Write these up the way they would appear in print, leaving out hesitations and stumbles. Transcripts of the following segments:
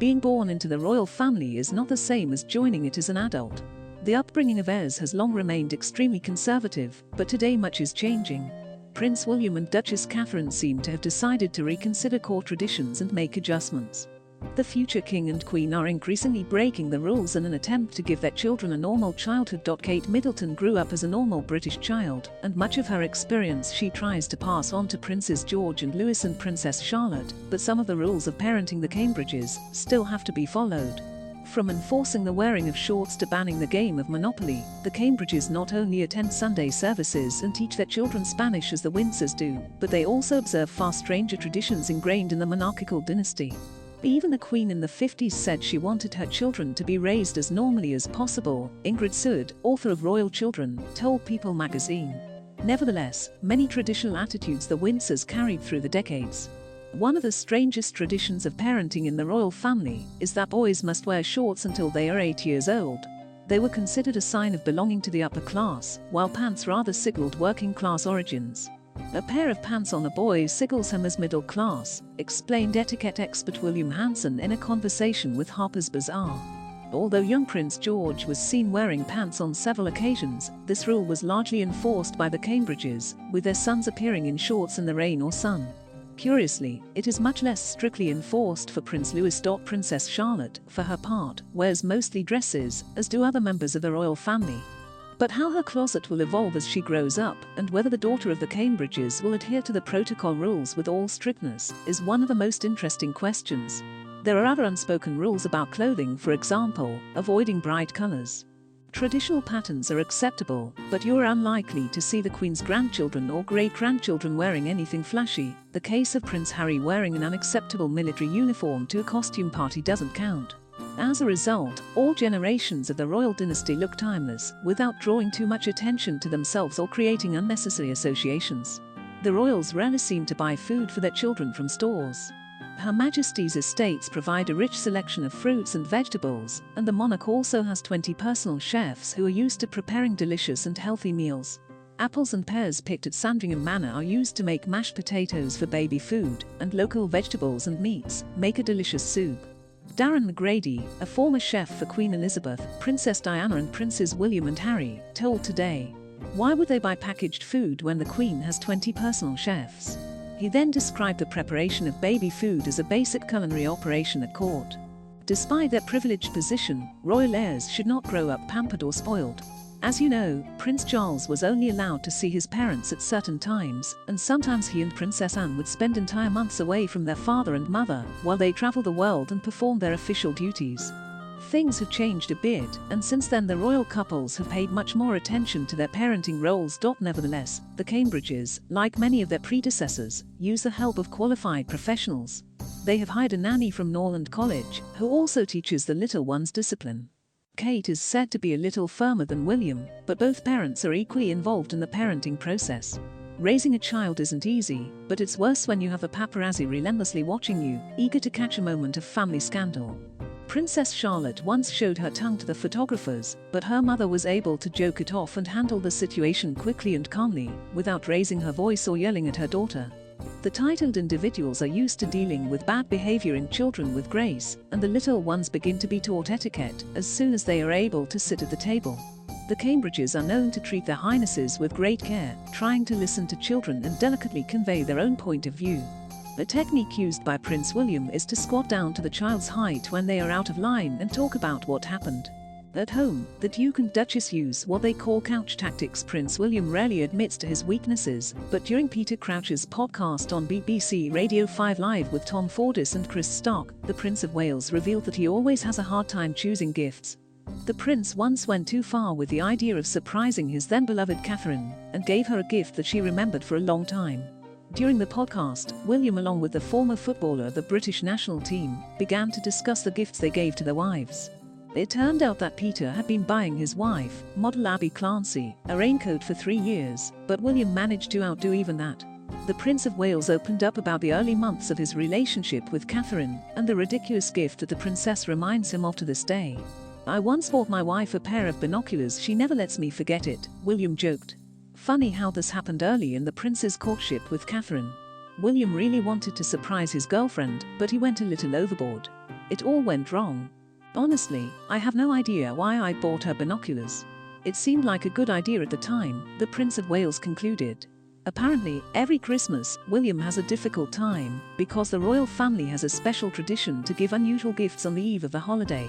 Being born into the royal family is not the same as joining it as an adult. The upbringing of heirs has long remained extremely conservative, but today much is changing. Prince William and Duchess Catherine seem to have decided to reconsider core traditions and make adjustments. The future king and queen are increasingly breaking the rules in an attempt to give their children a normal childhood. Kate Middleton grew up as a normal British child, and much of her experience she tries to pass on to Princes George and Louis and Princess Charlotte, but some of the rules of parenting the Cambridges still have to be followed. From enforcing the wearing of shorts to banning the game of Monopoly, the Cambridges not only attend Sunday services and teach their children Spanish as the Windsors do, but they also observe far stranger traditions ingrained in the monarchical dynasty. Even the Queen in the 50s said she wanted her children to be raised as normally as possible, Ingrid Sud, author of Royal Children, told People magazine. Nevertheless, many traditional attitudes the Windsors carried through the decades. One of the strangest traditions of parenting in the royal family is that boys must wear shorts until they are 8 years old. They were considered a sign of belonging to the upper class, while pants rather signaled working class origins. A pair of pants on a boy signals him as middle class, explained etiquette expert William Hanson in a conversation with Harper's Bazaar. Although young Prince George was seen wearing pants on several occasions, this rule was largely enforced by the Cambridges, with their sons appearing in shorts in the rain or sun. Curiously, it is much less strictly enforced for Prince Louis. Princess Charlotte, for her part, wears mostly dresses, as do other members of the royal family. But how her closet will evolve as she grows up, and whether the daughter of the Cambridges will adhere to the protocol rules with all strictness, is one of the most interesting questions. There are other unspoken rules about clothing, for example, avoiding bright colors. Traditional patterns are acceptable, but you are unlikely to see the Queen's grandchildren or great-grandchildren wearing anything flashy. The case of Prince Harry wearing an unacceptable military uniform to a costume party doesn't count. As a result, all generations of the royal dynasty look timeless, without drawing too much attention to themselves or creating unnecessary associations. The royals rarely seem to buy food for their children from stores. Her Majesty's estates provide a rich selection of fruits and vegetables, and the monarch also has 20 personal chefs who are used to preparing delicious and healthy meals. Apples and pears picked at Sandringham Manor are used to make mashed potatoes for baby food, and local vegetables and meats make a delicious soup. Darren McGrady, a former chef for Queen Elizabeth, Princess Diana and Princes William and Harry, told Today, "Why would they buy packaged food when the Queen has 20 personal chefs?" He then described the preparation of baby food as a basic culinary operation at court. Despite their privileged position, royal heirs should not grow up pampered or spoiled. As you know, Prince Charles was only allowed to see his parents at certain times, and sometimes he and Princess Anne would spend entire months away from their father and mother while they traveled the world and performed their official duties. Things have changed a bit, and since then the royal couples have paid much more attention to their parenting roles. Nevertheless, the Cambridges, like many of their predecessors, use the help of qualified professionals. They have hired a nanny from Norland College, who also teaches the little ones discipline. Kate is said to be a little firmer than William, but both parents are equally involved in the parenting process. Raising a child isn't easy, but it's worse when you have a paparazzi relentlessly watching you, eager to catch a moment of family scandal. Princess Charlotte once showed her tongue to the photographers, but her mother was able to joke it off and handle the situation quickly and calmly, without raising her voice or yelling at her daughter. The titled individuals are used to dealing with bad behavior in children with grace, and the little ones begin to be taught etiquette as soon as they are able to sit at the table. The Cambridges are known to treat their highnesses with great care, trying to listen to children and delicately convey their own point of view. A technique used by Prince William is to squat down to the child's height when they are out of line and talk about what happened. At home, the Duke and Duchess use what they call couch tactics. Prince William rarely admits to his weaknesses, but during Peter Crouch's podcast on BBC Radio 5 Live with Tom Fordis and Chris Stock, the Prince of Wales revealed that he always has a hard time choosing gifts. The prince once went too far with the idea of surprising his then-beloved Catherine, and gave her a gift that she remembered for a long time. During the podcast, William, along with the former footballer of the British national team, began to discuss the gifts they gave to their wives. It turned out that Peter had been buying his wife, model Abby Clancy, a raincoat for 3 years, but William managed to outdo even that. The Prince of Wales opened up about the early months of his relationship with Catherine, and the ridiculous gift that the princess reminds him of to this day. "I once bought my wife a pair of binoculars, she never lets me forget it," William joked. Funny how this happened early in the prince's courtship with Catherine. William really wanted to surprise his girlfriend, but he went a little overboard. It all went wrong. Honestly, I have no idea why I bought her binoculars. It seemed like a good idea at the time, the Prince of Wales concluded. Apparently, every Christmas, William has a difficult time because the royal family has a special tradition to give unusual gifts on the eve of the holiday.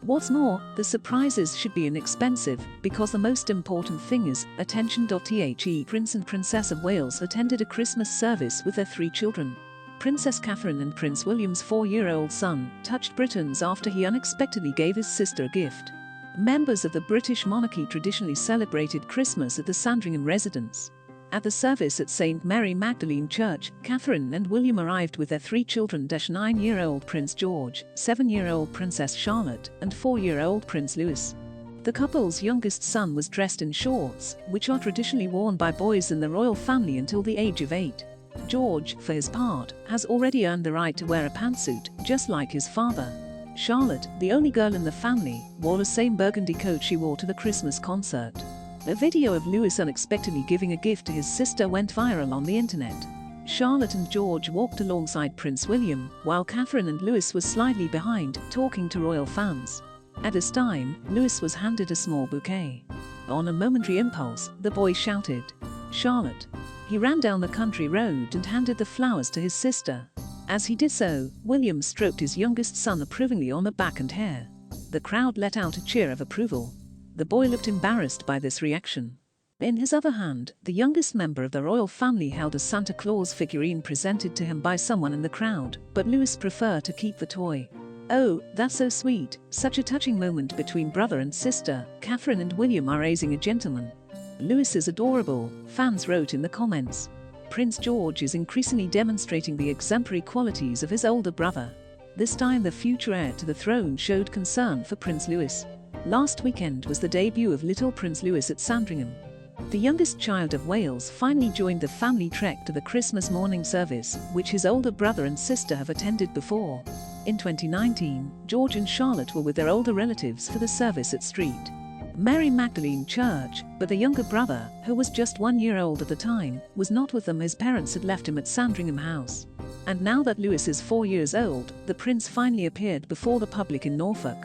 What's more, the surprises should be inexpensive because the most important thing is attention. The Prince and Princess of Wales attended a Christmas service with their 3 children. Princess Catherine and Prince William's 4-year-old son touched Britons after he unexpectedly gave his sister a gift. Members of the British monarchy traditionally celebrated Christmas at the Sandringham residence. At the service at St. Mary Magdalene Church, Catherine and William arrived with their 3 children: 9-year-old Prince George, 7-year-old Princess Charlotte, and 4-year-old Prince Louis. The couple's youngest son was dressed in shorts, which are traditionally worn by boys in the royal family until the age of 8. George, for his part, has already earned the right to wear a pantsuit, just like his father. Charlotte, the only girl in the family, wore the same burgundy coat she wore to the Christmas concert. A video of Louis unexpectedly giving a gift to his sister went viral on the internet. Charlotte and George walked alongside Prince William, while Catherine and Louis were slightly behind, talking to royal fans. At this time, Louis was handed a small bouquet. On a momentary impulse, the boy shouted, "Charlotte." He ran down the country road and handed the flowers to his sister. As he did so, William stroked his youngest son approvingly on the back and hair. The crowd let out a cheer of approval. The boy looked embarrassed by this reaction. In his other hand, the youngest member of the royal family held a Santa Claus figurine presented to him by someone in the crowd, but Louis preferred to keep the toy. "Oh, that's so sweet, such a touching moment between brother and sister. Catherine and William are raising a gentleman. Louis is adorable," fans wrote in the comments. Prince George is increasingly demonstrating the exemplary qualities of his older brother. This time the future heir to the throne showed concern for Prince Louis. Last weekend was the debut of little Prince Louis at Sandringham. The youngest child of Wales finally joined the family trek to the Christmas morning service, which his older brother and sister have attended before. In 2019, George and Charlotte were with their older relatives for the service at St. Mary Magdalene Church, but the younger brother, who was just 1 year old at the time, was not with them. His parents had left him at Sandringham House. And now that Louis is 4 years old, the prince finally appeared before the public in Norfolk.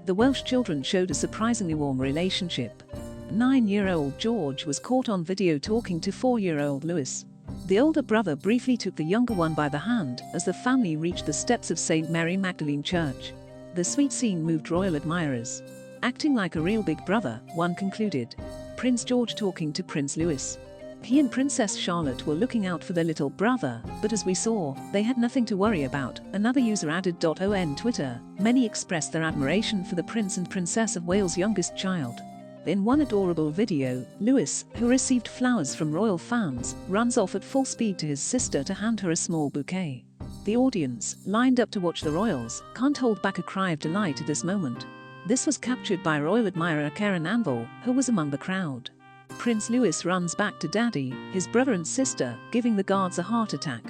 The Welsh children showed a surprisingly warm relationship. 9-year-old George was caught on video talking to 4-year-old Louis. The older brother briefly took the younger one by the hand as the family reached the steps of St. Mary Magdalene Church. The sweet scene moved royal admirers. "Acting like a real big brother," one concluded. Prince George talking to Prince Louis. He and Princess Charlotte were looking out for their little brother, but as we saw, they had nothing to worry about, another user added. On Twitter, many expressed their admiration for the Prince and Princess of Wales' youngest child. In one adorable video, Louis, who received flowers from royal fans, runs off at full speed to his sister to hand her a small bouquet. The audience, lined up to watch the royals, can't hold back a cry of delight at this moment. This was captured by royal admirer Karen Anvil, who was among the crowd. Prince Louis runs back to Daddy, his brother and sister, giving the guards a heart attack.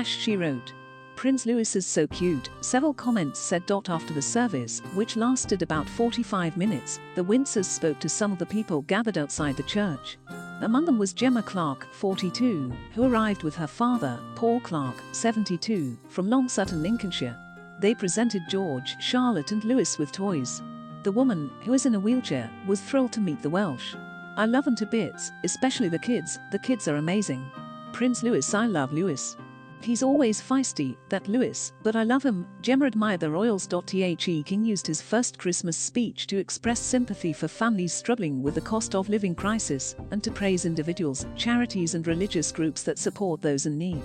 She wrote. "Prince Louis is so cute," several comments said. After the service, which lasted about 45 minutes, the Windsors spoke to some of the people gathered outside the church. Among them was Gemma Clark, 42, who arrived with her father, Paul Clark, 72, from Long Sutton, Lincolnshire. They presented George, Charlotte and Louis with toys. The woman, who is in a wheelchair, was thrilled to meet the Welsh. "I love them to bits, especially the kids are amazing. Prince Louis, I love Louis. He's always feisty, that Louis, but I love him." Gemma admired the royals. King used his first Christmas speech to express sympathy for families struggling with the cost of living crisis and to praise individuals, charities and religious groups that support those in need.